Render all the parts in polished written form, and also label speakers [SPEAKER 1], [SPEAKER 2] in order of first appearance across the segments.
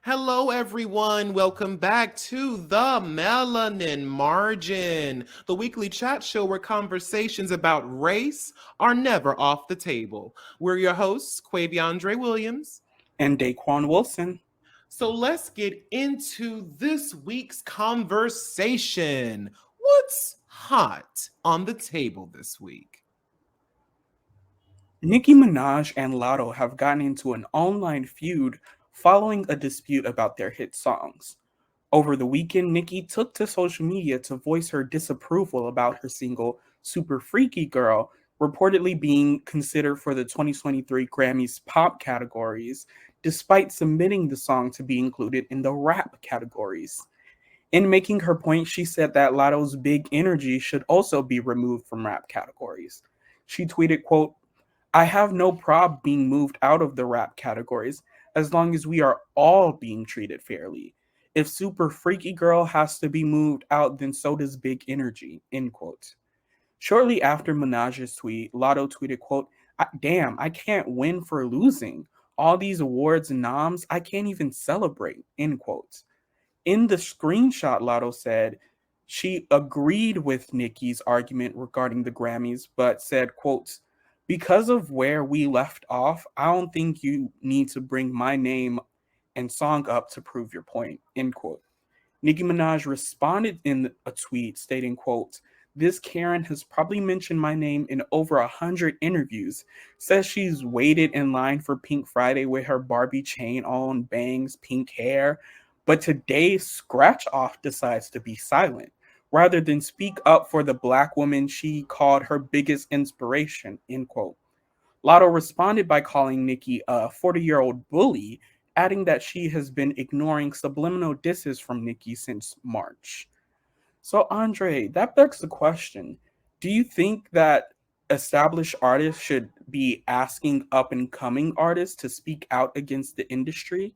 [SPEAKER 1] Hello, everyone. Welcome back to the Melanin Margin, the weekly chat show where conversations about race are never off the table. We're your hosts, Quaviondre Williams.
[SPEAKER 2] And Daquon Wilson.
[SPEAKER 1] So let's get into this week's conversation. What's hot on the table this week?
[SPEAKER 2] Nicki Minaj and Latto have gotten into an online feud following a dispute about their hit songs. Over the weekend, Nicki took to social media to voice her disapproval about her single Super Freaky Girl reportedly being considered for the 2023 Grammys pop categories, despite submitting the song to be included in the rap categories. In making her point, she said that Latto's big energy should also be removed from rap categories. She tweeted, quote, I have no problem being moved out of the rap categories as long as we are all being treated fairly. If Super Freaky Girl has to be moved out, then so does Big Energy, end quote. Shortly after Minaj's tweet, Latto tweeted, quote, damn, I can't win for losing. All these awards and noms, I can't even celebrate, end quote. In the screenshot, Latto said she agreed with Nicki's argument regarding the Grammys, but said, quote, because of where we left off, I don't think you need to bring my name and song up to prove your point, end quote. Nicki Minaj responded in a tweet stating, quote, this Karen has probably mentioned my name in over 100 interviews, says she's waited in line for Pink Friday with her Barbie chain on, bangs, pink hair, but today Scratch Off decides to be silent rather than speak up for the black woman she called her biggest inspiration, end quote. Lotto responded by calling Nicki a 40-year-old bully, adding that she has been ignoring subliminal disses from Nicki since March. So, Andre, that begs the question, do you think that established artists should be asking up and coming artists to speak out against the industry?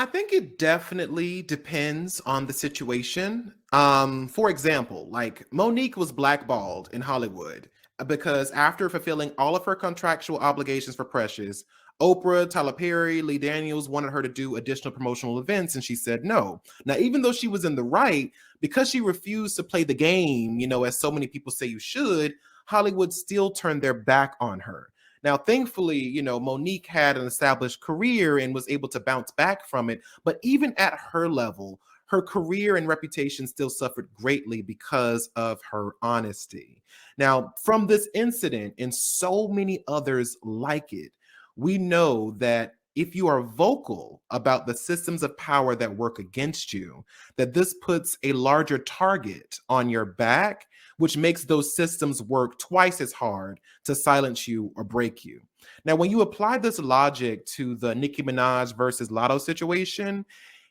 [SPEAKER 1] I think it definitely depends on the situation. For example, like Monique was blackballed in Hollywood because after fulfilling all of her contractual obligations for Precious, Oprah, Tyler Perry, Lee Daniels wanted her to do additional promotional events, and she said no. Now, even though she was in the right, because she refused to play the game, as so many people say you should, Hollywood still turned their back on her. Now, thankfully, Monique had an established career and was able to bounce back from it. But even at her level, her career and reputation still suffered greatly because of her honesty. Now, from this incident and so many others like it, we know that if you are vocal about the systems of power that work against you, that this puts a larger target on your back, which makes those systems work twice as hard to silence you or break you. Now, when you apply this logic to the Nicki Minaj versus Latto situation,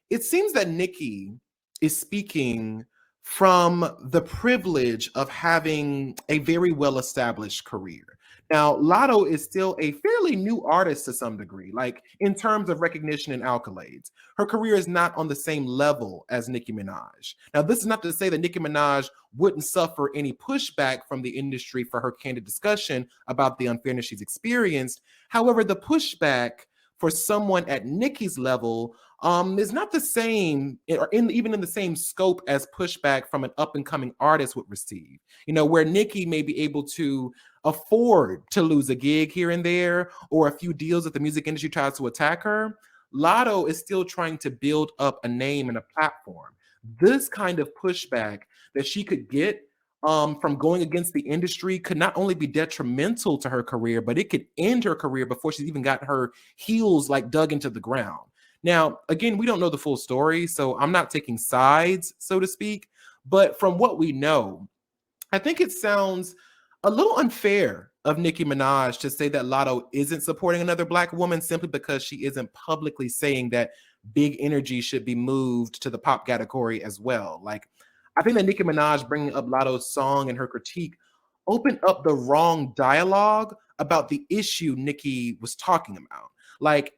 [SPEAKER 1] it seems that Nicki is speaking from the privilege of having a very well-established career. Now, Latto is still a fairly new artist to some degree, like in terms of recognition and accolades. Her career is not on the same level as Nicki Minaj. Now, this is not to say that Nicki Minaj wouldn't suffer any pushback from the industry for her candid discussion about the unfairness she's experienced. However, the pushback for someone at Nicki's level is not the same, or even in the same scope as pushback from an up and coming artist would receive. Where Nicki may be able to afford to lose a gig here and there, or a few deals that the music industry tries to attack her, Latto is still trying to build up a name and a platform. This kind of pushback that she could get from going against the industry could not only be detrimental to her career, but it could end her career before she's even got her heels like dug into the ground. Now, again, we don't know the full story, so I'm not taking sides, so to speak. But from what we know, I think it sounds a little unfair of Nicki Minaj to say that Latto isn't supporting another Black woman simply because she isn't publicly saying that Big Energy should be moved to the pop category as well. Like, I think that Nicki Minaj bringing up Latto's song and her critique opened up the wrong dialogue about the issue Nicki was talking about. Like,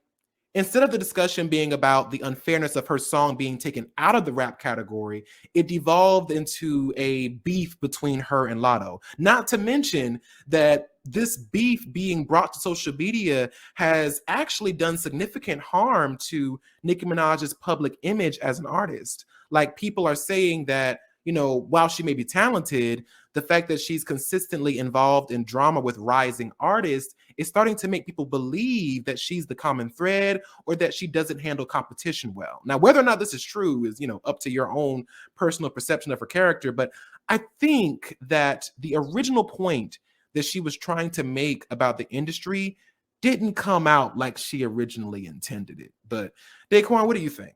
[SPEAKER 1] instead of the discussion being about the unfairness of her song being taken out of the rap category, it devolved into a beef between her and Latto. Not to mention that this beef being brought to social media has actually done significant harm to Nicki Minaj's public image as an artist. Like, people are saying that, while she may be talented, the fact that she's consistently involved in drama with rising artists is starting to make people believe that she's the common thread, or that she doesn't handle competition well. Now, whether or not this is true is, up to your own personal perception of her character. But I think that the original point that she was trying to make about the industry didn't come out like she originally intended it. But Daquon, what do you think?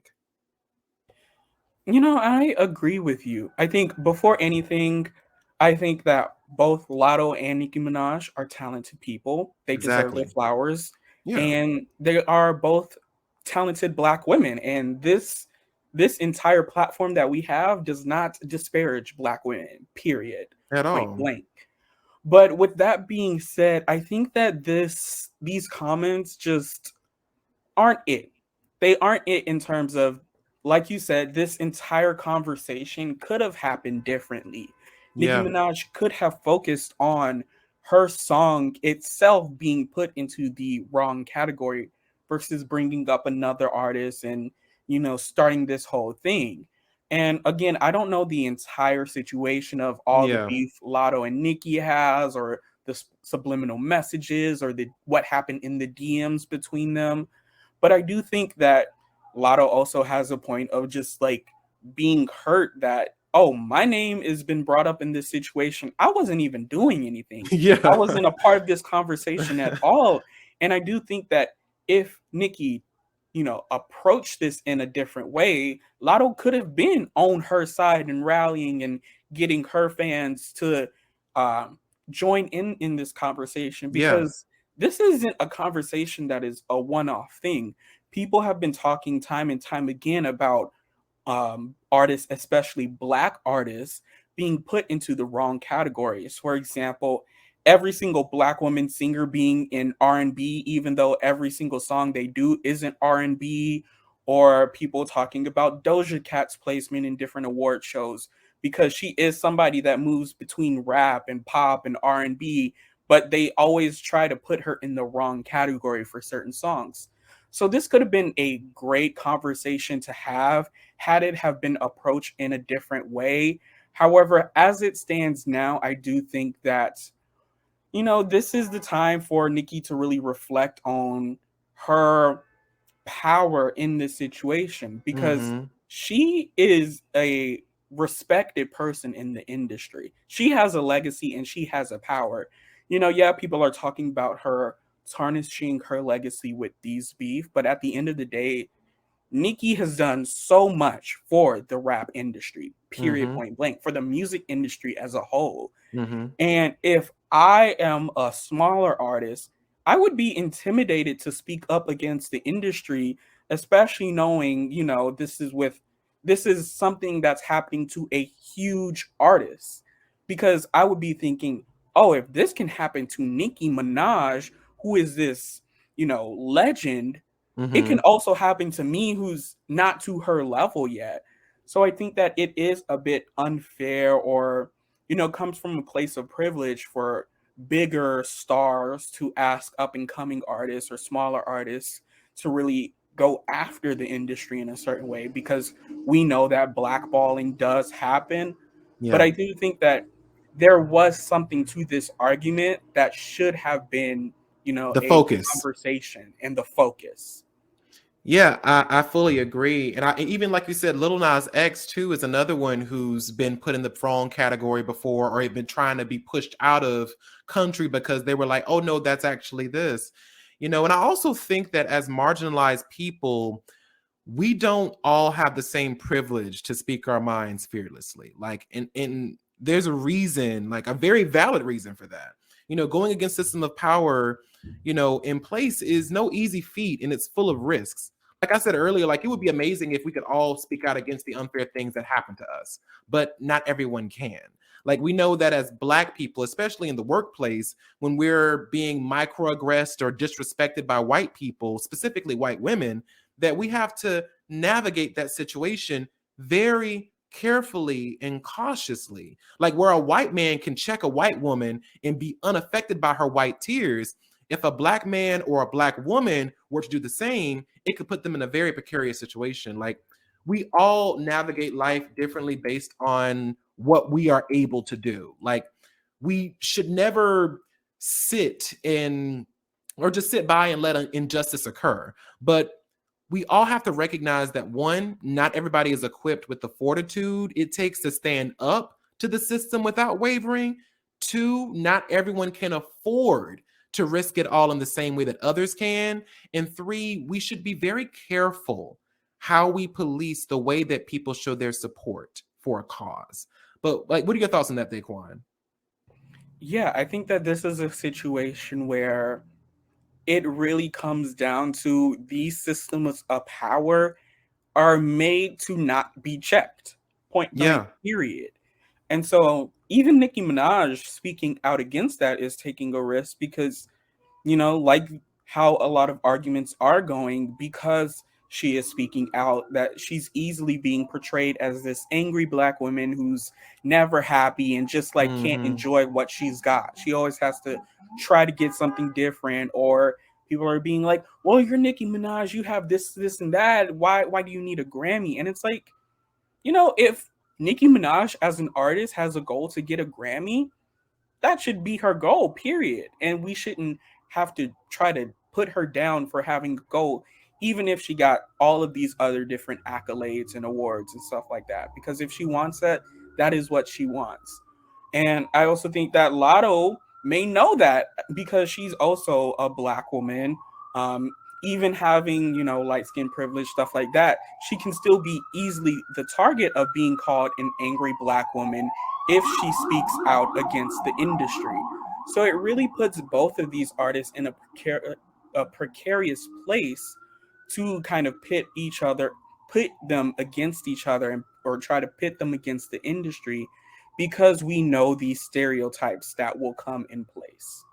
[SPEAKER 2] I agree with you. I think before anything, I think that both Latto and Nicki Minaj are talented people. They deserve their
[SPEAKER 1] Exactly.
[SPEAKER 2] flowers.
[SPEAKER 1] Yeah.
[SPEAKER 2] And they are both talented Black women. And this entire platform that we have does not disparage Black women, period.
[SPEAKER 1] At
[SPEAKER 2] Point
[SPEAKER 1] all.
[SPEAKER 2] blank. But with that being said, I think that these comments just aren't it. They aren't it in terms of, like you said, this entire conversation could have happened differently. Nicki
[SPEAKER 1] Yeah.
[SPEAKER 2] Minaj could have focused on her song itself being put into the wrong category versus bringing up another artist and, starting this whole thing. And again, I don't know the entire situation of all the
[SPEAKER 1] Yeah.
[SPEAKER 2] beef Lotto and Nicki has, or the subliminal messages, or the what happened in the DMs between them. But I do think that Lotto also has a point of just like being hurt that, oh, my name has been brought up in this situation. I wasn't even doing anything. I
[SPEAKER 1] Yeah.
[SPEAKER 2] wasn't a part of this conversation at all. And I do think that if Nicki, approached this in a different way, Lotto could have been on her side and rallying and getting her fans to join in this conversation,
[SPEAKER 1] Yeah.
[SPEAKER 2] because this isn't a conversation that is a one-off thing. People have been talking time and time again about artists, especially Black artists, being put into the wrong categories. For example, every single Black woman singer being in R&B, even though every single song they do isn't R&B, or people talking about Doja Cat's placement in different award shows because she is somebody that moves between rap and pop and R&B, but they always try to put her in the wrong category for certain songs. So this could have been a great conversation to have had it have been approached in a different way. However, as it stands now, I do think that, this is the time for Nicki to really reflect on her power in this situation, because
[SPEAKER 1] Mm-hmm.
[SPEAKER 2] she is a respected person in the industry. She has a legacy and she has a power. Yeah, people are talking about her tarnishing her legacy with these beef, but at the end of the day, Nicki has done so much for the rap industry, period,
[SPEAKER 1] Mm-hmm.
[SPEAKER 2] point blank, for the music industry as a whole.
[SPEAKER 1] Mm-hmm.
[SPEAKER 2] And if I am a smaller artist, I would be intimidated to speak up against the industry, especially knowing, this is something that's happening to a huge artist. Because I would be thinking, oh, if this can happen to Nicki Minaj, who is this, legend, it can
[SPEAKER 1] Mm-hmm.
[SPEAKER 2] also happen to me, who's not to her level yet. So I think that it is a bit unfair, or comes from a place of privilege for bigger stars to ask up and coming artists or smaller artists to really go after the industry in a certain way, because we know that blackballing does happen. But
[SPEAKER 1] Yeah.
[SPEAKER 2] I do think that there was something to this argument that should have been,
[SPEAKER 1] The
[SPEAKER 2] a
[SPEAKER 1] focus.
[SPEAKER 2] conversation and the focus.
[SPEAKER 1] Yeah, I fully agree. And even like you said, Little Nas X too is another one who's been put in the wrong category before, or had been trying to be pushed out of country because they were like, oh no, that's actually this. And I also think that as marginalized people, we don't all have the same privilege to speak our minds fearlessly. Like, and there's a reason, like a very valid reason for that. Going against system of power, in place is no easy feat, and it's full of risks. Like I said earlier, like, it would be amazing if we could all speak out against the unfair things that happen to us, but not everyone can. Like, we know that as Black people, especially in the workplace, when we're being microaggressed or disrespected by white people, specifically white women, that we have to navigate that situation very carefully and cautiously. Like where a white man can check a white woman and be unaffected by her white tears, if a black man or a black woman were to do the same, it could put them in a very precarious situation. Like we all navigate life differently based on what we are able to do. Like we should never sit in or just sit by and let an injustice occur. But we all have to recognize that one, not everybody is equipped with the fortitude it takes to stand up to the system without wavering. Two, not everyone can afford to risk it all in the same way that others can. And three, we should be very careful how we police the way that people show their support for a cause. But like, what are your thoughts on that, Daquon?
[SPEAKER 2] Yeah, I think that this is a situation where it really comes down to these systems of power are made to not be checked. Point blank,
[SPEAKER 1] Yeah.
[SPEAKER 2] period. And so even Nicki Minaj speaking out against that is taking a risk because, like how a lot of arguments are going, because she is speaking out, that she's easily being portrayed as this angry black woman who's never happy and just like can't
[SPEAKER 1] Mm-hmm.
[SPEAKER 2] enjoy what she's got. She always has to try to get something different, or people are being like, well, you're Nicki Minaj, you have this and that, why do you need a Grammy? And it's like, if Nicki Minaj as an artist has a goal to get a Grammy, that should be her goal, period. And we shouldn't have to try to put her down for having a goal, even if she got all of these other different accolades and awards and stuff like that. Because if she wants that, that is what she wants. And I also think that Latto may know that because she's also a black woman. Um, Even having, light skin privilege, stuff like that, she can still be easily the target of being called an angry black woman if she speaks out against the industry. So it really puts both of these artists in a precarious place to kind of put them against each other, or try to pit them against the industry, because we know these stereotypes that will come in place.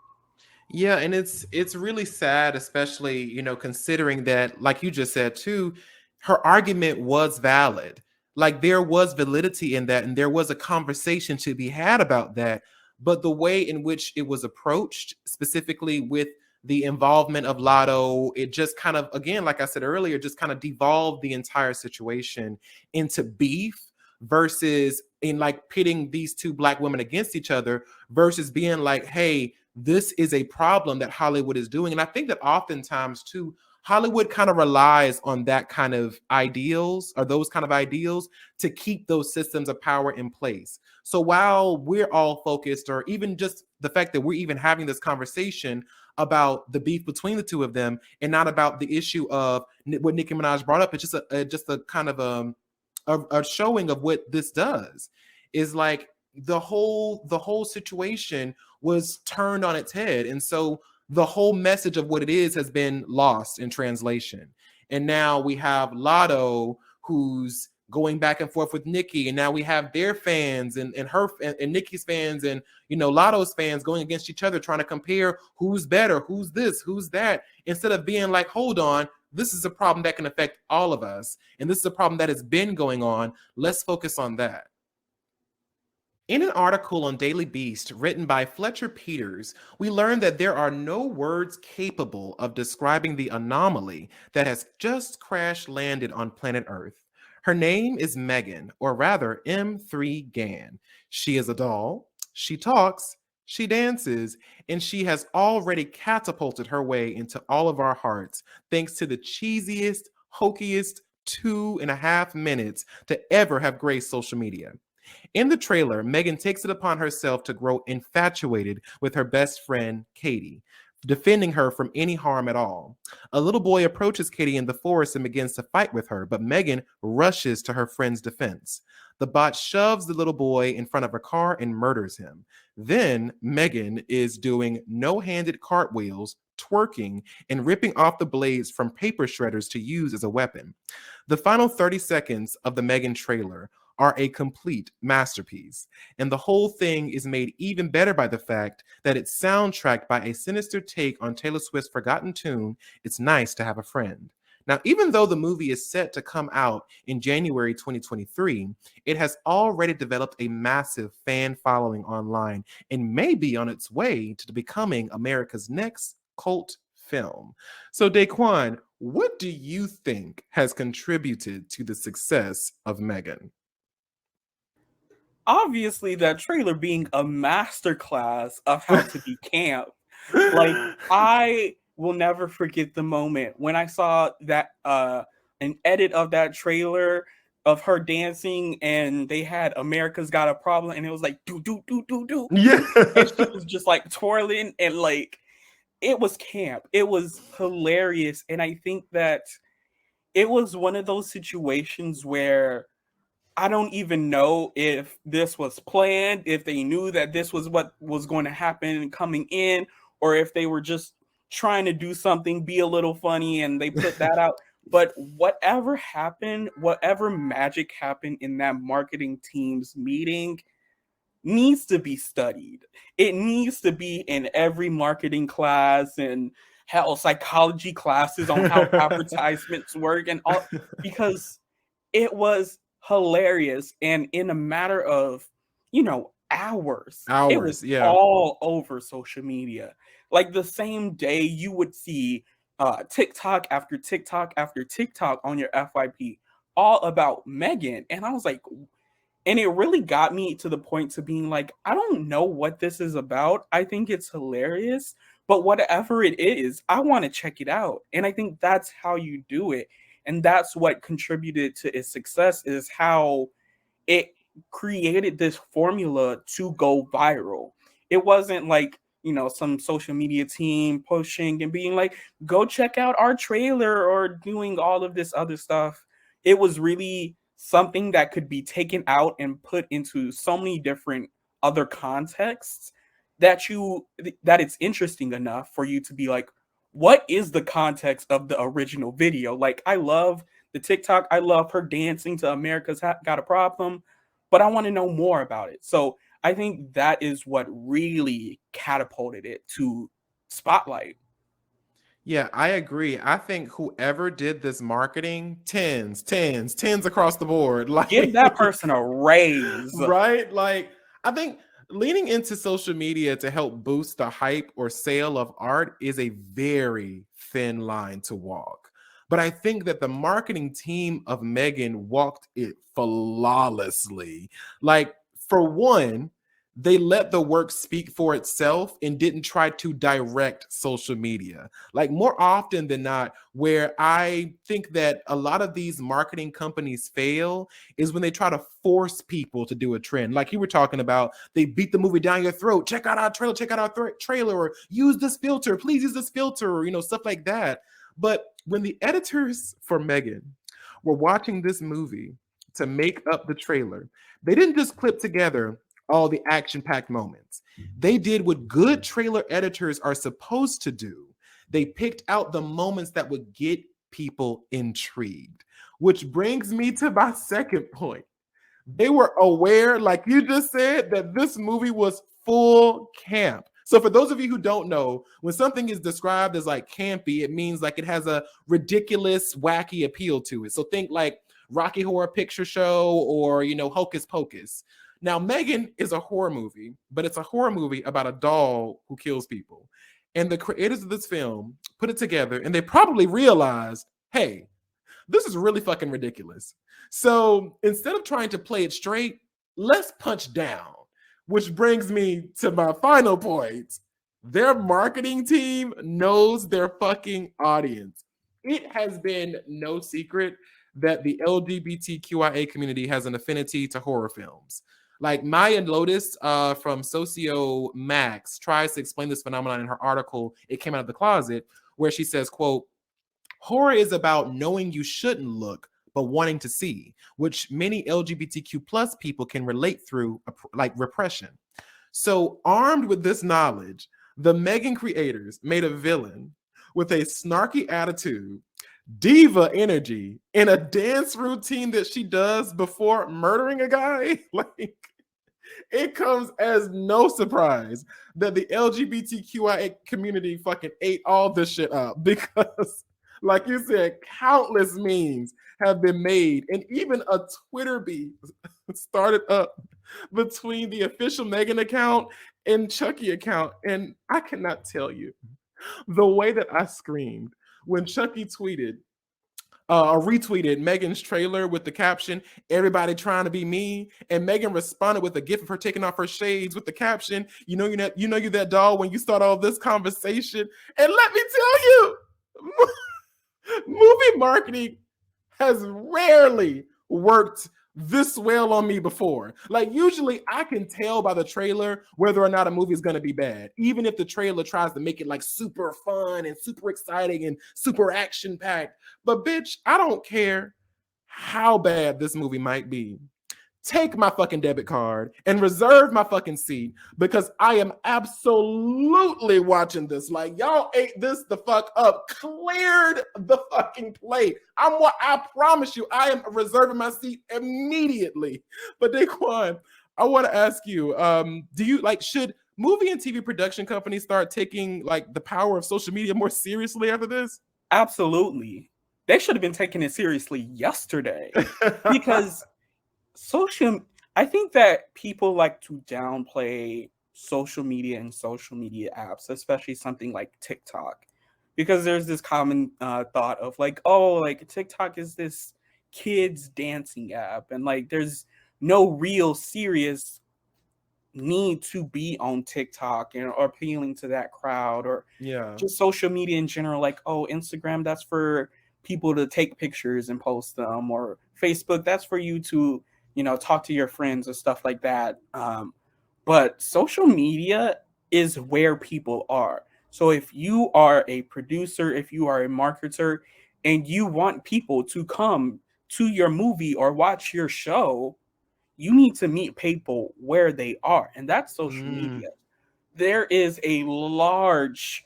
[SPEAKER 1] Yeah, and it's really sad, especially, considering that, like you just said too, her argument was valid. Like there was validity in that, and there was a conversation to be had about that. But the way in which it was approached, specifically with the involvement of Lotto, it just kind of, again, like I said earlier, just kind of devolved the entire situation into beef versus in like pitting these two black women against each other versus being like, hey, this is a problem that Hollywood is doing. And I think that oftentimes too, Hollywood kind of relies on that kind of ideals or those kind of ideals to keep those systems of power in place. So while we're all focused, or even just the fact that we're even having this conversation about the beef between the two of them and not about the issue of what Nicki Minaj brought up, it's just a kind of a showing of what this does is like the whole situation was turned on its head. And so the whole message of what it is has been lost in translation. And now we have Lotto who's going back and forth with Nicki, and now we have their fans and her and Nicki's fans and Lotto's fans going against each other, trying to compare who's better, who's this, who's that, instead of being like, hold on, this is a problem that can affect all of us, and this is a problem that has been going on. Let's focus on that. In an article on Daily Beast written by Fletcher Peters, we learned that there are no words capable of describing the anomaly that has just crash landed on planet Earth. Her name is M3GAN, or rather M3GAN. She is a doll, she talks, she dances, and she has already catapulted her way into all of our hearts thanks to the cheesiest, hokiest 2.5 minutes to ever have graced social media. In the trailer, M3GAN takes it upon herself to grow infatuated with her best friend, Katie, defending her from any harm at all. A little boy approaches Katie in the forest and begins to fight with her, but M3GAN rushes to her friend's defense. The bot shoves the little boy in front of her car and murders him. Then M3GAN is doing no-handed cartwheels, twerking, and ripping off the blades from paper shredders to use as a weapon. The final 30 seconds of the M3GAN trailer are a complete masterpiece. And the whole thing is made even better by the fact that it's soundtracked by a sinister take on Taylor Swift's forgotten tune, It's Nice to Have a Friend. Now, even though the movie is set to come out in January 2023, it has already developed a massive fan following online and may be on its way to becoming America's next cult film. So, Daquan, what do you think has contributed to the success of M3GAN?
[SPEAKER 2] Obviously, that trailer being a masterclass of how to be camp. Like, I will never forget the moment when I saw that an edit of that trailer of her dancing, and they had America's Got a Problem, and it was like do do do do do,
[SPEAKER 1] Yeah.
[SPEAKER 2] and she was just like twirling, and like it was camp. It was hilarious, and I think that it was one of those situations where I don't even know if this was planned, if they knew that this was what was going to happen coming in, or if they were just trying to do something, be a little funny, and they put that out. But whatever happened, whatever magic happened in that marketing team's meeting needs to be studied. It needs to be in every marketing class and hell psychology classes on how advertisements work and all, because it was hilarious, and in a matter of, hours, it was
[SPEAKER 1] Hours, yeah.
[SPEAKER 2] all over social media. Like the same day you would see TikTok after TikTok after TikTok on your FYP all about M3GAN, and I was like, and it really got me to the point to being like, I don't know what this is about. I think it's hilarious, but whatever it is, I want to check it out. And I think that's how you do it. And that's what contributed to its success, is how it created this formula to go viral. It wasn't like, some social media team pushing and being like, go check out our trailer or doing all of this other stuff. It was really something that could be taken out and put into so many different other contexts that it's interesting enough for you to be like, what is the context of the original video? Like, I love the TikTok, I love her dancing to America's Got a Problem, but I want to know more about it. So I think that is what really catapulted it to spotlight.
[SPEAKER 1] Yeah, I agree. I think whoever did this marketing, tens across the board.
[SPEAKER 2] Give that person a raise.
[SPEAKER 1] Right? Like, I think leaning into social media to help boost the hype or sale of art is a very thin line to walk. But I think that the marketing team of M3GAN walked it flawlessly. Like, for one, they let the work speak for itself and didn't try to direct social media. Like, more often than not, where I think that a lot of these marketing companies fail is when they try to force people to do a trend. Like you were talking about, they beat the movie down your throat. Check out our trailer, check out our trailer, or use this filter, please use this filter, or, stuff like that. But when the editors for M3GAN were watching this movie to make up the trailer, they didn't just clip together all the action-packed moments. They did what good trailer editors are supposed to do. They picked out the moments that would get people intrigued, which brings me to my second point. They were aware, like you just said, that this movie was full camp. So for those of you who don't know, when something is described as like campy, it means like it has a ridiculous, wacky appeal to it. So think like Rocky Horror Picture Show or, Hocus Pocus. Now, M3GAN is a horror movie, but it's a horror movie about a doll who kills people. And the creators of this film put it together and they probably realized, hey, this is really fucking ridiculous. So instead of trying to play it straight, let's punch down. Which brings me to my final point. Their marketing team knows their fucking audience. It has been no secret that the LGBTQIA community has an affinity to horror films. Like Maya Lotus from Socio Max tries to explain this phenomenon in her article, It Came Out of the Closet, where she says, quote, horror is about knowing you shouldn't look, but wanting to see, which many LGBTQ plus people can relate through like repression. So armed with this knowledge, the M3GAN creators made a villain with a snarky attitude, diva energy, and a dance routine that she does before murdering a guy. Like, it comes as no surprise that the LGBTQIA community fucking ate all this shit up because Like you said, countless memes have been made, and even a Twitter beef started up between the official Megan account and Chucky account. And I cannot tell you the way that I screamed when Chucky tweeted or retweeted Megan's trailer with the caption, "Everybody trying to be me," and Megan responded with a gif of her taking off her shades with the caption, you're that doll when you start all this conversation." And let me tell you, movie marketing has rarely worked this well on me before. Like, usually I can tell by the trailer whether or not a movie is going to be bad, even if the trailer tries to make it like super fun and super exciting and super action packed. But bitch, I don't care how bad this movie might be. Take my fucking debit card and reserve my fucking seat, because I am absolutely watching this. Like, y'all ate this the fuck up, cleared the fucking plate. I promise you, I am reserving my seat immediately. But Daquon, I want to ask you, do you like, should movie and TV production companies start taking like the power of social media more seriously after this?
[SPEAKER 2] Absolutely. They should have been taking it seriously yesterday, because social I think that people like to downplay social media and social media apps, especially something like TikTok, because there's this common thought of like, oh, like TikTok is this kids dancing app, and like there's no real serious need to be on TikTok and or appealing to that crowd, or
[SPEAKER 1] Yeah.
[SPEAKER 2] just social media in general. Like, oh, Instagram, that's for people to take pictures and post them, or Facebook, that's for you to, talk to your friends or stuff like that. But social media is where people are. So if you are a producer, if you are a marketer, and you want people to come to your movie or watch your show, you need to meet people where they are, and that's social
[SPEAKER 1] Mm,
[SPEAKER 2] media. There is a large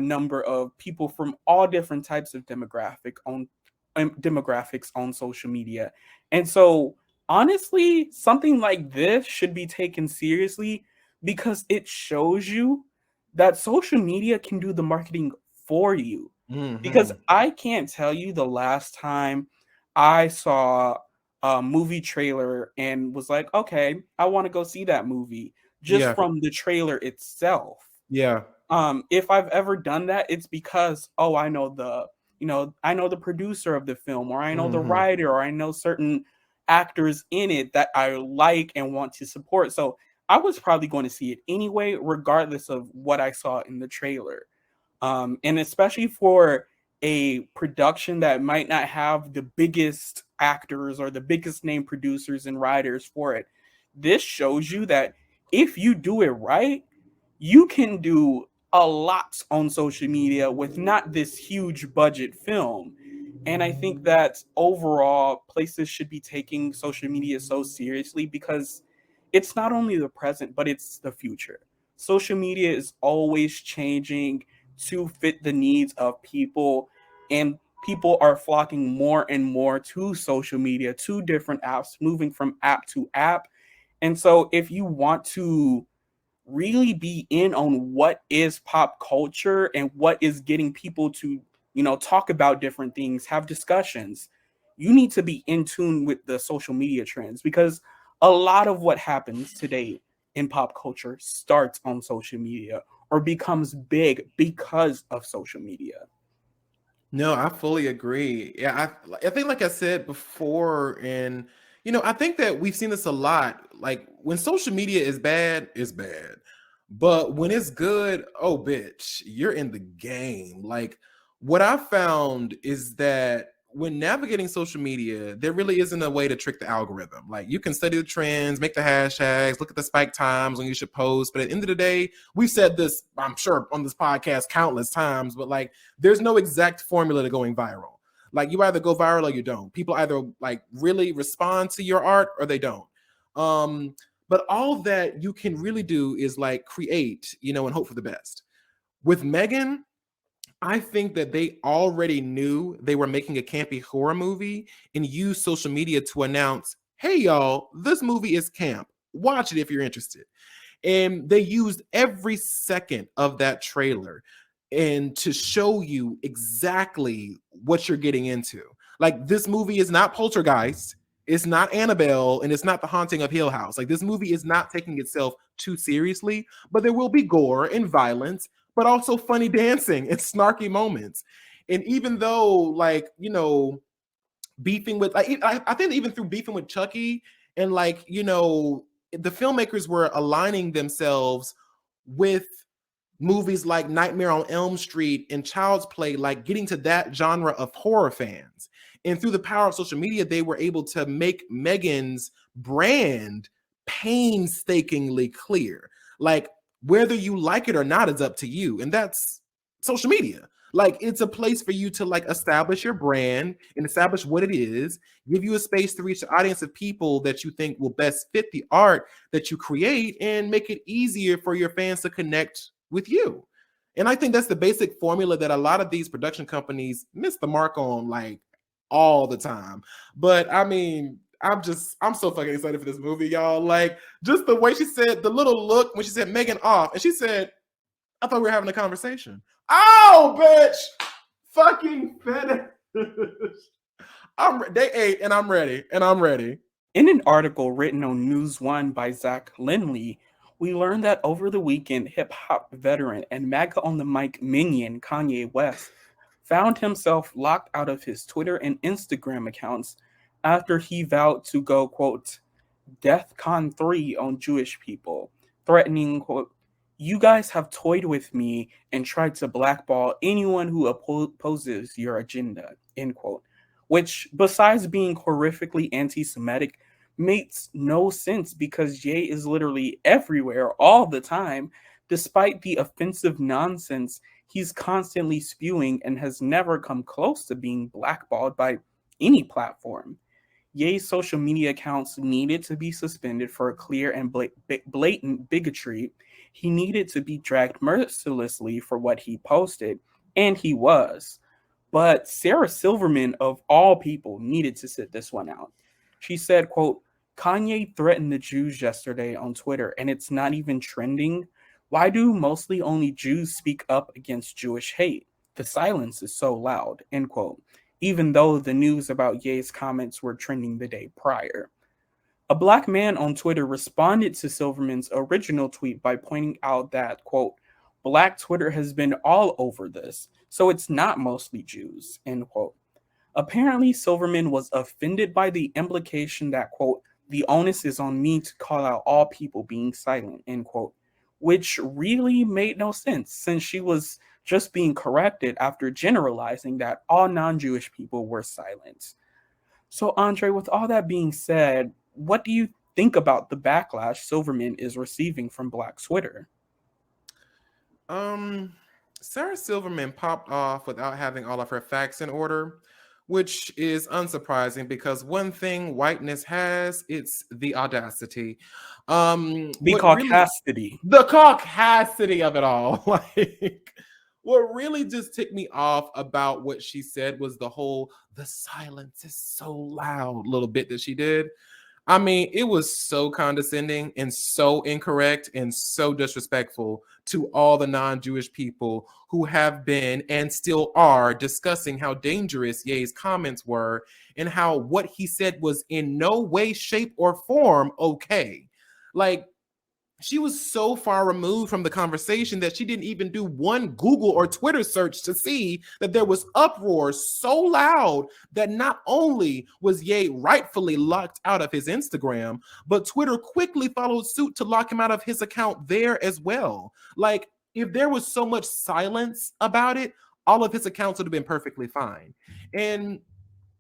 [SPEAKER 2] number of people from all different types of demographics on social media, and so honestly, something like this should be taken seriously, because it shows you that social media can do the marketing for you. Because
[SPEAKER 1] mhm.
[SPEAKER 2] I can't tell you the last time I saw a movie trailer and was like, okay, I want to go see that movie just
[SPEAKER 1] Yeah.
[SPEAKER 2] from the trailer itself.
[SPEAKER 1] Yeah.
[SPEAKER 2] If I've ever done that, it's because, oh, I know the producer of the film, or I know the
[SPEAKER 1] Mhm.
[SPEAKER 2] writer, or I know certain actors in it that I like and want to support. So I was probably going to see it anyway, regardless of what I saw in the trailer. And especially for a production that might not have the biggest actors or the biggest name producers and writers for it, this shows you that if you do it right, you can do a lot on social media with not this huge budget film. And I think that overall, places should be taking social media so seriously, because it's not only the present, but it's the future. Social media is always changing to fit the needs of people, and people are flocking more and more to social media, to different apps, moving from app to app. And so if you want to really be in on what is pop culture and what is getting people to, talk about different things, have discussions, you need to be in tune with the social media trends, because a lot of what happens today in pop culture starts on social media or becomes big because of social media.
[SPEAKER 1] No, I fully agree. Yeah, I think like I said before, and I think that we've seen this a lot. Like, when social media is bad, it's bad. But when it's good, oh bitch, you're in the game. Like, what I found is that when navigating social media, there really isn't a way to trick the algorithm. Like, you can study the trends, make the hashtags, look at the spike times when you should post. But at the end of the day, we've said this, I'm sure, on this podcast countless times, but like, there's no exact formula to going viral. Like, you either go viral or you don't. People either like really respond to your art or they don't. Um, but all that you can really do is like create, and hope for the best. With Megan, I think that they already knew they were making a campy horror movie and used social media to announce, hey, y'all, this movie is camp. Watch it if you're interested. And they used every second of that trailer and to show you exactly what you're getting into. Like, this movie is not Poltergeist, it's not Annabelle, and it's not The Haunting of Hill House. Like, this movie is not taking itself too seriously, but there will be gore and violence, but also funny dancing and snarky moments. And even though, like, beefing with, like, I think even through beefing with Chucky, and, like, the filmmakers were aligning themselves with movies like Nightmare on Elm Street and Child's Play, like getting to that genre of horror fans. And through the power of social media, they were able to make M3GAN's brand painstakingly clear. Like, whether you like it or not is up to you. And that's social media. Like, it's a place for you to, like, establish your brand and establish what it is, give you a space to reach the audience of people that you think will best fit the art that you create, and make it easier for your fans to connect with you. And I think that's the basic formula that a lot of these production companies miss the mark on, like, all the time. But I mean, I'm so fucking excited for this movie, y'all. Like, just the way she said, the little look when she said M3GAN off, and she said, I thought we were having a conversation. Oh, bitch! Fucking finish. They ate, and I'm ready. And I'm ready.
[SPEAKER 2] In an article written on News One by Zach Lindley, we learned that over the weekend, hip hop veteran and MAGA on the mic minion Kanye West found himself locked out of his Twitter and Instagram accounts after he vowed to go, quote, DEFCON 3 on Jewish people, threatening, quote, you guys have toyed with me and tried to blackball anyone who opposes your agenda, end quote. Which, besides being horrifically anti Semitic, makes no sense because Ye is literally everywhere all the time, despite the offensive nonsense he's constantly spewing and has never come close to being blackballed by any platform. Ye's social media accounts needed to be suspended for clear and blatant bigotry. He needed to be dragged mercilessly for what he posted, and he was. But Sarah Silverman, of all people, needed to sit this one out. She said, quote, Kanye threatened the Jews yesterday on Twitter, and it's not even trending. Why do mostly only Jews speak up against Jewish hate? The silence is so loud, end quote, even though the news about Ye's comments were trending the day prior. A black man on Twitter responded to Silverman's original tweet by pointing out that, quote, Black Twitter has been all over this, so it's not mostly Jews, end quote. Apparently, Silverman was offended by the implication that, quote, the onus is on me to call out all people being silent, end quote, which really made no sense since she was just being corrected after generalizing that all non-Jewish people were silent. So, Andre, with all that being said, what do you think about the backlash Silverman is receiving from Black Twitter?
[SPEAKER 1] Sarah Silverman popped off without having all of her facts in order, which is unsurprising because one thing whiteness has, it's the audacity.
[SPEAKER 2] The
[SPEAKER 1] What really
[SPEAKER 2] caucasity.
[SPEAKER 1] the caucasity of it all. Like, what really just ticked me off about what she said was the silence is so loud little bit that she did. I mean, it was so condescending and so incorrect and so disrespectful to all the non-Jewish people who have been and still are discussing how dangerous Ye's comments were and how what he said was in no way, shape, or form okay. Like, she was so far removed from the conversation that she didn't even do one Google or Twitter search to see that there was uproar so loud that not only was Ye rightfully locked out of his Instagram, but Twitter quickly followed suit to lock him out of his account there as well. Like, if there was so much silence about it, all of his accounts would have been perfectly fine. And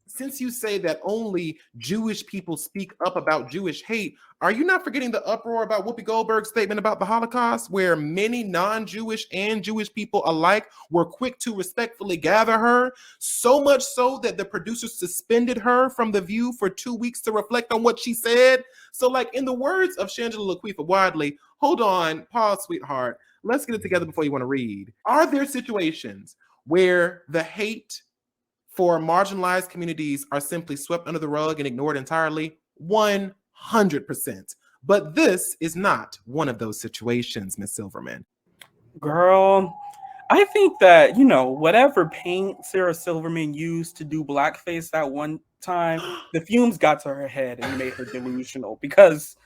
[SPEAKER 1] since you say that only Jewish people speak up about Jewish hate, are you not forgetting the uproar about Whoopi Goldberg's statement about the Holocaust, where many non-Jewish and Jewish people alike were quick to respectfully gather her, so much so that the producers suspended her from The View for 2 weeks to reflect on what she said? So, like, in the words of Shangela Laquifa Wadley, hold on, pause, sweetheart. Let's get it together before you want to read. Are there situations where the hate for marginalized communities are simply swept under the rug and ignored entirely? 100%. But this is not one of those situations, Miss Silverman.
[SPEAKER 2] Girl, I think that, whatever paint Sarah Silverman used to do blackface that one time, the fumes got to her head and made her delusional because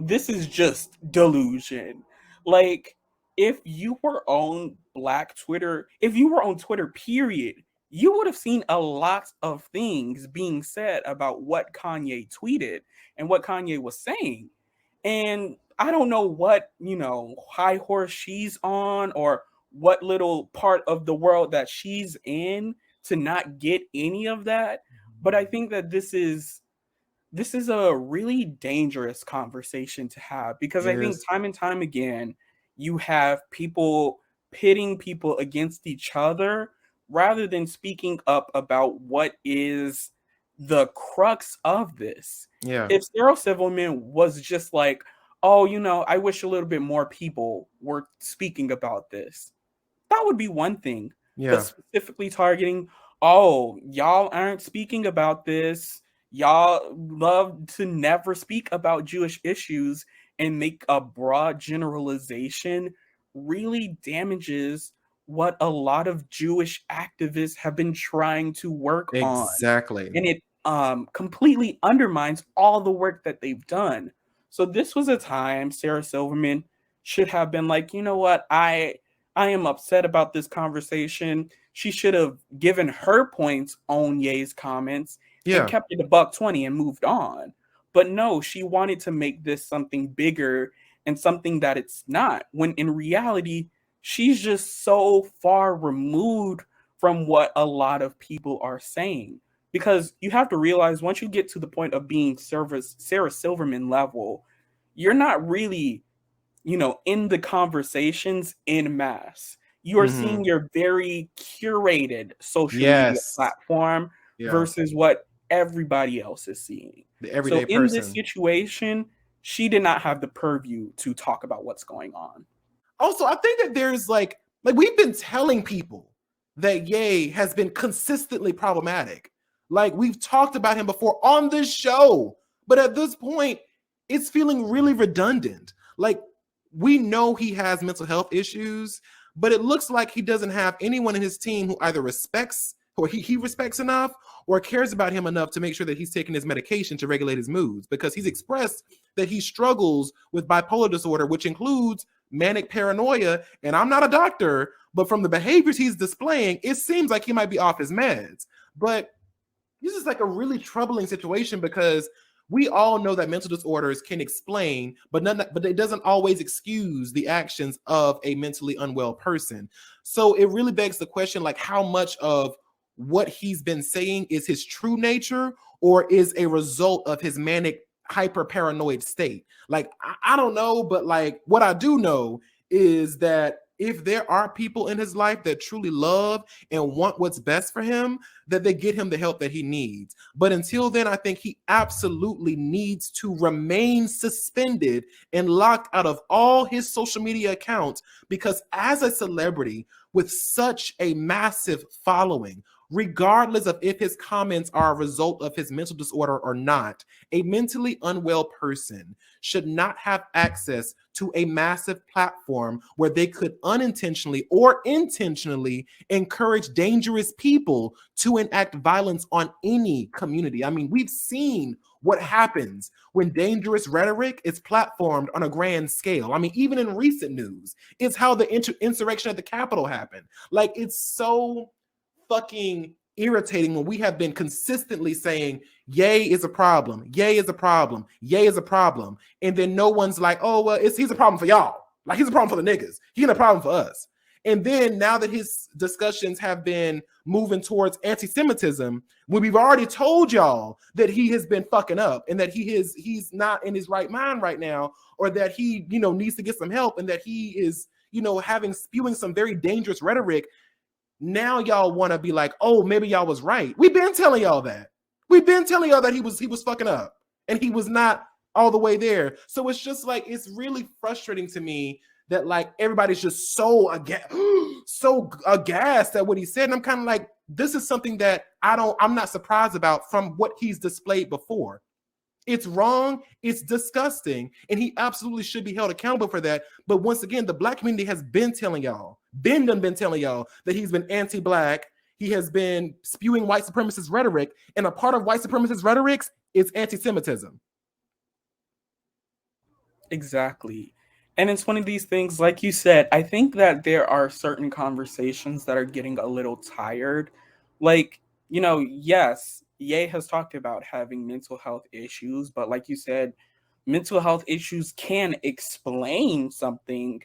[SPEAKER 2] this is just delusion. Like, if you were on Black Twitter, if you were on Twitter, period, you would have seen a lot of things being said about what Kanye tweeted and what Kanye was saying. And I don't know what, high horse she's on or what little part of the world that she's in to not get any of that. But I think that this is a really dangerous conversation to have because
[SPEAKER 1] It
[SPEAKER 2] I think
[SPEAKER 1] is.
[SPEAKER 2] time and time again, you have people pitting people against each other rather than speaking up about what is the crux of this.
[SPEAKER 1] Yeah.
[SPEAKER 2] If Sarah Silverman was just like, oh, I wish a little bit more people were speaking about this, that would be one thing. But
[SPEAKER 1] Yeah.
[SPEAKER 2] specifically targeting, oh, y'all aren't speaking about this. Y'all love to never speak about Jewish issues and make a broad generalization really damages what a lot of Jewish activists have been trying to work on,
[SPEAKER 1] Exactly.
[SPEAKER 2] and it completely undermines all the work that they've done. So this was a time Sarah Silverman should have been like, you know what, I am upset about this conversation. She should have given her points on Ye's comments and
[SPEAKER 1] Yeah.
[SPEAKER 2] kept it a buck 20 and moved on. But no, she wanted to make this something bigger and something that it's not, when in reality, she's just so far removed from what a lot of people are saying. Because you have to realize once you get to the point of being Sarah Silverman level, you're not really, in the conversations in mass. You are
[SPEAKER 1] Hmm.
[SPEAKER 2] seeing your very curated social media
[SPEAKER 1] Yes.
[SPEAKER 2] platform
[SPEAKER 1] Yeah.
[SPEAKER 2] versus what everybody else is seeing.
[SPEAKER 1] The
[SPEAKER 2] So
[SPEAKER 1] everyday
[SPEAKER 2] in this
[SPEAKER 1] person.
[SPEAKER 2] situation, she did not have the purview to talk about what's going on.
[SPEAKER 1] Also, I think that there's like we've been telling people that Ye has been consistently problematic. Like we've talked about him before on this show, but at this point, it's feeling really redundant. Like we know he has mental health issues, but it looks like he doesn't have anyone in his team who either respects or he respects enough or cares about him enough to make sure that he's taking his medication to regulate his moods, because he's expressed that he struggles with bipolar disorder, which includes manic paranoia. And I'm not a doctor, but from the behaviors he's displaying, it seems like he might be off his meds. But this is like a really troubling situation because we all know that mental disorders can explain, but it doesn't always excuse the actions of a mentally unwell person. So it really begs the question, like how much of what he's been saying is his true nature or is a result of his manic hyper paranoid state. Like I don't know, but like what I do know is that if there are people in his life that truly love and want what's best for him, that they get him the help that he needs. But until then, I think he absolutely needs to remain suspended and locked out of all his social media accounts, because as a celebrity with such a massive following, regardless of if his comments are a result of his mental disorder or not, a mentally unwell person should not have access to a massive platform where they could unintentionally or intentionally encourage dangerous people to enact violence on any community. I mean, we've seen what happens when dangerous rhetoric is platformed on a grand scale. I mean, even in recent news, it's how the insurrection at the Capitol happened. Like, it's so fucking irritating when we have been consistently saying Ye is a problem, Ye is a problem, Ye is a problem, and then no one's like, oh well, he's a problem for y'all, like he's a problem for the niggas, he's a problem for us. And then now that his discussions have been moving towards anti-Semitism, when we've already told y'all that he has been fucking up and that he's not in his right mind right now, or that he needs to get some help, and that he is having spewing some very dangerous rhetoric. Now y'all want to be like, oh, maybe y'all was right. We've been telling y'all that. We've been telling y'all that he was fucking up and he was not all the way there. So it's just like, it's really frustrating to me that like everybody's just so aghast at what he said. And I'm kind of like, this is something that I'm not surprised about from what he's displayed before. It's wrong, it's disgusting, and he absolutely should be held accountable for that. But once again, the Black community has been telling y'all Ben done been telling y'all that he's been anti-black. He has been spewing white supremacist rhetoric, and a part of white supremacist rhetoric is anti-Semitism.
[SPEAKER 2] Exactly. And it's one of these things, like you said, I think that there are certain conversations that are getting a little tired. Like, yes, Ye has talked about having mental health issues, but like you said, mental health issues can explain something,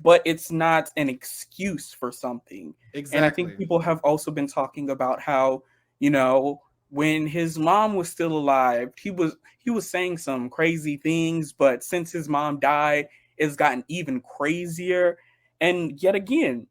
[SPEAKER 2] but it's not an excuse for something. And I think
[SPEAKER 1] Exactly.
[SPEAKER 2] people have also been talking about how, you know, when his mom was still alive, he was saying some crazy things, but since his mom died, it's gotten even crazier. And yet again,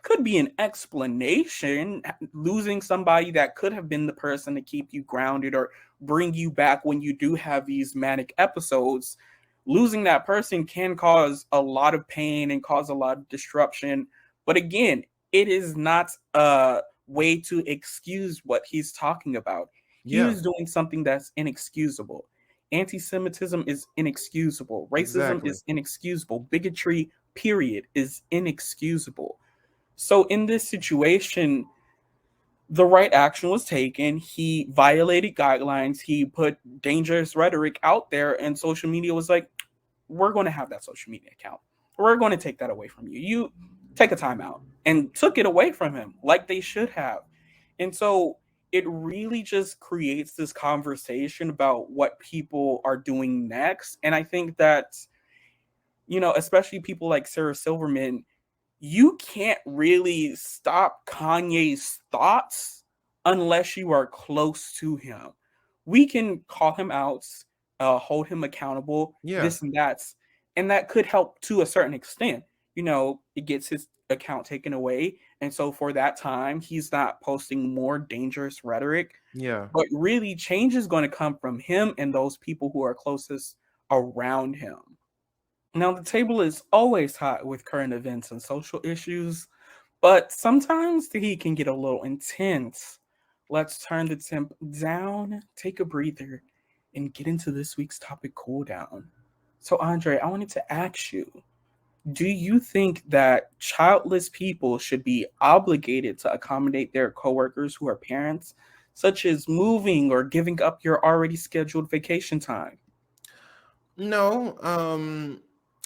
[SPEAKER 2] could be an explanation. Losing somebody that could have been the person to keep you grounded or bring you back when you do have these manic episodes, losing that person can cause a lot of pain and cause a lot of disruption. But again, it is not a way to excuse what he's talking about. He
[SPEAKER 1] Yeah,
[SPEAKER 2] is doing something that's inexcusable. Anti Semitism is inexcusable. Racism
[SPEAKER 1] exactly.
[SPEAKER 2] is inexcusable. Bigotry, period, is inexcusable. So in this situation, the right action was taken. He violated guidelines. He put dangerous rhetoric out there, and social media was like, "We're going to have that social media account. We're going to take that away from you. You take a timeout," and took it away from him, like they should have. And so it really just creates this conversation about what people are doing next. And I think that, especially people like Sarah Silverman, you can't really stop Kanye's thoughts unless you are close to him. We can call him out, hold him accountable,
[SPEAKER 1] Yeah,
[SPEAKER 2] this and that could help to a certain extent. It gets his account taken away. And so for that time, he's not posting more dangerous rhetoric.
[SPEAKER 1] yeah.
[SPEAKER 2] But really, change is going to come from him and those people who are closest around him. Now, the table is always hot with current events and social issues, but sometimes the heat can get a little intense. Let's turn the temp down, take a breather, and get into this week's topic cool down. So, Andre, I wanted to ask you, do you think that childless people should be obligated to accommodate their coworkers who are parents, such as moving or giving up your already scheduled vacation time?
[SPEAKER 1] No,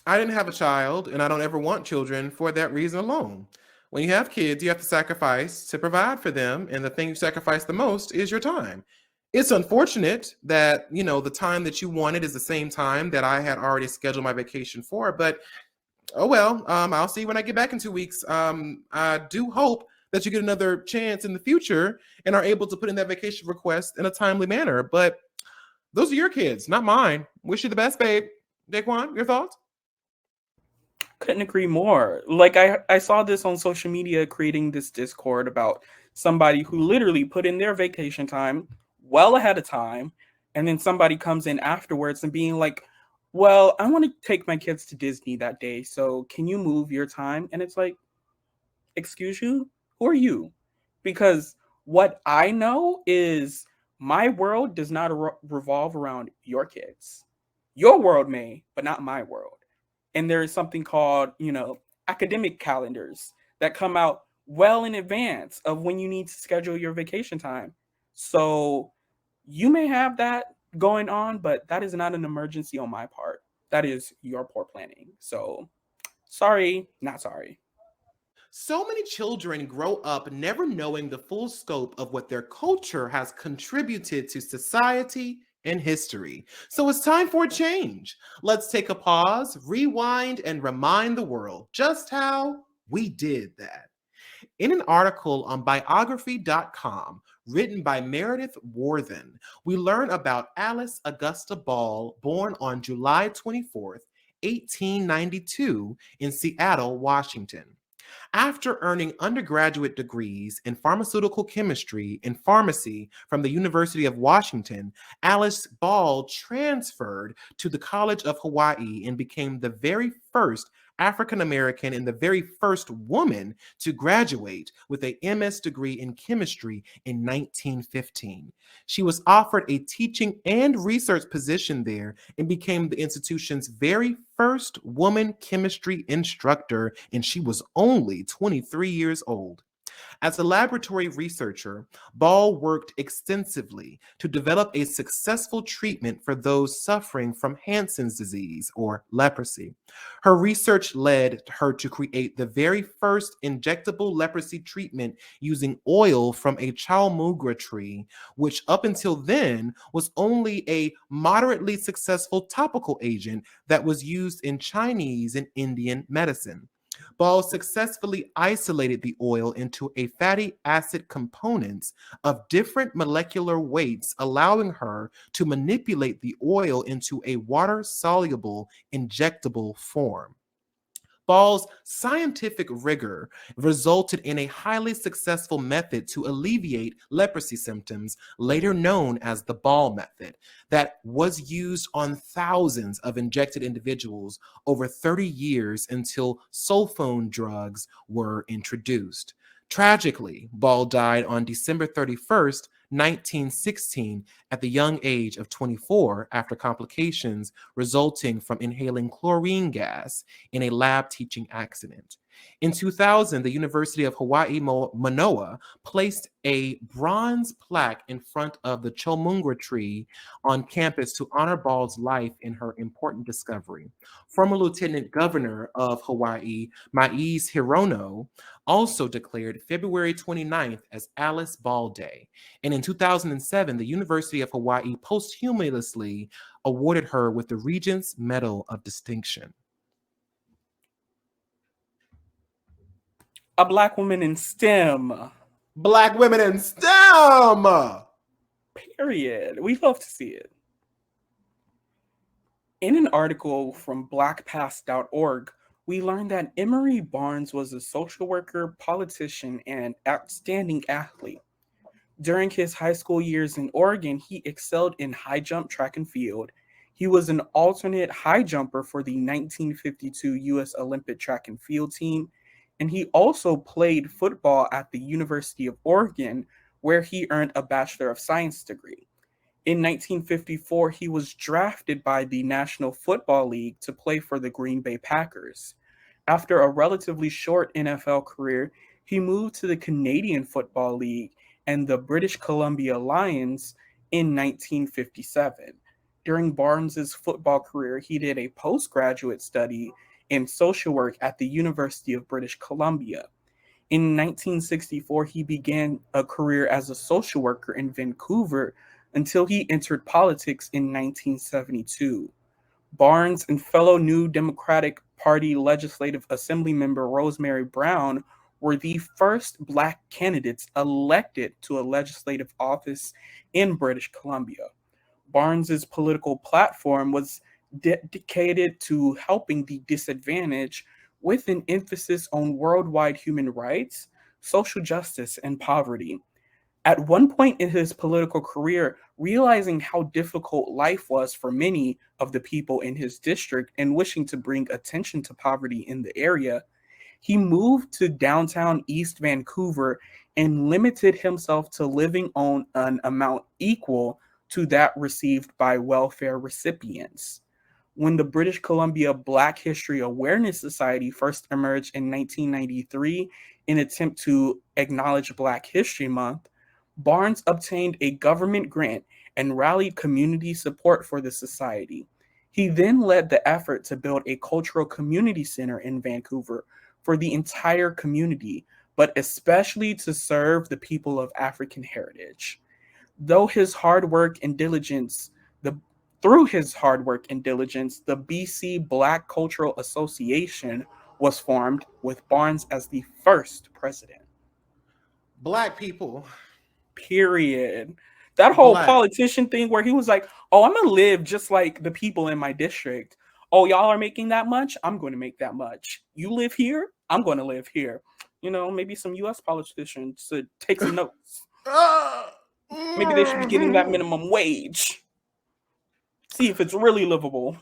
[SPEAKER 1] I didn't have a child, and I don't ever want children for that reason alone. When you have kids, you have to sacrifice to provide for them, and the thing you sacrifice the most is your time. It's unfortunate that, the time that you wanted is the same time that I had already scheduled my vacation for, but oh well, I'll see when I get back in 2 weeks. I do hope that you get another chance in the future and are able to put in that vacation request in a timely manner. But those are your kids, not mine. Wish you the best, babe. Daquon, your thoughts?
[SPEAKER 2] Couldn't agree more. Like I saw this on social media creating this Discord about somebody who literally put in their vacation time well ahead of time, and then somebody comes in afterwards and being like, "Well, I want to take my kids to Disney that day, so can you move your time?" And it's like, "Excuse you? Who are you?" Because what I know is my world does not revolve around your kids. Your world may, but not my world. And there is something called, academic calendars that come out well in advance of when you need to schedule your vacation time. So you may have that going on, but that is not an emergency on my part. That is your poor planning. So sorry, not sorry.
[SPEAKER 1] So many children grow up never knowing the full scope of what their culture has contributed to society and history. So it's time for a change. Let's take a pause, rewind, and remind the world just how we did that. In an article on biography.com written by Meredith Worthen, we learn about Alice Augusta Ball, born on July 24th, 1892, in Seattle, Washington. After earning undergraduate degrees in pharmaceutical chemistry and pharmacy from the University of Washington, Alice Ball transferred to the College of Hawaii and became the very first African American and the very first woman to graduate with a MS degree in chemistry in 1915. She was offered a teaching and research position there and became the institution's very first woman chemistry instructor, and she was only 23 years old. As a laboratory researcher, Ball worked extensively to develop a successful treatment for those suffering from Hansen's disease or leprosy. Her research led her to create the very first injectable leprosy treatment using oil from a chalmungra tree, which up until then was only a moderately successful topical agent that was used in Chinese and Indian medicine. Ball successfully isolated the oil into a fatty acid components of different molecular weights, allowing her to manipulate the oil into a water-soluble injectable form. Ball's scientific rigor resulted in a highly successful method to alleviate leprosy symptoms, later known as the Ball method, that was used on thousands of injected individuals over 30 years until sulfone drugs were introduced. Tragically, Ball died on December 31st, 1916, at the young age of 24 after complications resulting from inhaling chlorine gas in a lab teaching accident. In 2000, the University of Hawaii Manoa placed a bronze plaque in front of the Chomungra tree on campus to honor Ball's life and her important discovery. Former Lieutenant Governor of Hawaii, Mais Hirono, also declared February 29th as Alice Ball Day. And in 2007, the University of Hawaii posthumously awarded her with the Regents Medal of Distinction.
[SPEAKER 2] A black woman in STEM.
[SPEAKER 1] Black women in STEM!
[SPEAKER 2] Period. We love to see it. In an article from blackpast.org, we learned that Emory Barnes was a social worker, politician, and outstanding athlete. During his high school years in Oregon, he excelled in high jump, track, and field. He was an alternate high jumper for the 1952 U.S. Olympic track and field team, and he also played football at the University of Oregon, where he earned a Bachelor of Science degree. In 1954, he was drafted by the National Football League to play for the Green Bay Packers. After a relatively short NFL career, he moved to the Canadian Football League and the British Columbia Lions in 1957. During Barnes's football career, he did a postgraduate study in social work at the University of British Columbia. In 1964, he began a career as a social worker in Vancouver until he entered politics in 1972. Barnes and fellow New Democratic Party Legislative Assembly member Rosemary Brown were the first Black candidates elected to a legislative office in British Columbia. Barnes's political platform was dedicated to helping the disadvantaged with an emphasis on worldwide human rights, social justice, and poverty. At one point in his political career, realizing how difficult life was for many of the people in his district and wishing to bring attention to poverty in the area, he moved to downtown East Vancouver and limited himself to living on an amount equal to that received by welfare recipients. When the British Columbia Black History Awareness Society first emerged in 1993 in an attempt to acknowledge Black History Month, Barnes obtained a government grant and rallied community support for the society. He then led the effort to build a cultural community center in Vancouver for the entire community, but especially to serve the people of African heritage. Though his hard work and diligence, Through his hard work and diligence, the BC Black Cultural Association was formed with Barnes as the first president.
[SPEAKER 1] Black people.
[SPEAKER 2] Period. That whole
[SPEAKER 1] Black.
[SPEAKER 2] politician thing where he was like, "Oh, I'm gonna live just like the people in my district. Oh, y'all are making that much? I'm going to make that much. You live here? I'm going to live here." Maybe some U.S. politicians should take some notes. Maybe they should be getting that minimum wage. See if it's really livable.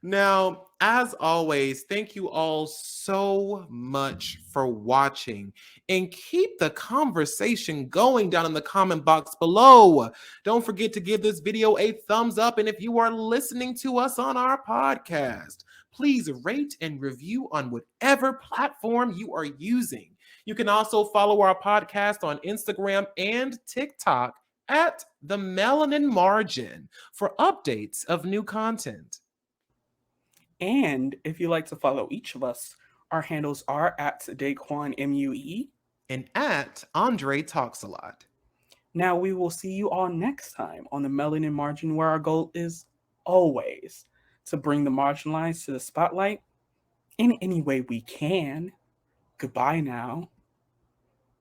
[SPEAKER 1] Now, as always, thank you all so much for watching and keep the conversation going down in the comment box below. Don't forget to give this video a thumbs up. And if you are listening to us on our podcast, please rate and review on whatever platform you are using. You can also follow our podcast on Instagram and TikTok at the Melanin Margin for updates of new content.
[SPEAKER 2] And if you'd like to follow each of us, our handles are at Daquon MUE.
[SPEAKER 1] And at Andre Talks a Lot.
[SPEAKER 2] Now we will see you all next time on the Melanin Margin, where our goal is always to bring the marginalized to the spotlight in any way we can. Goodbye now.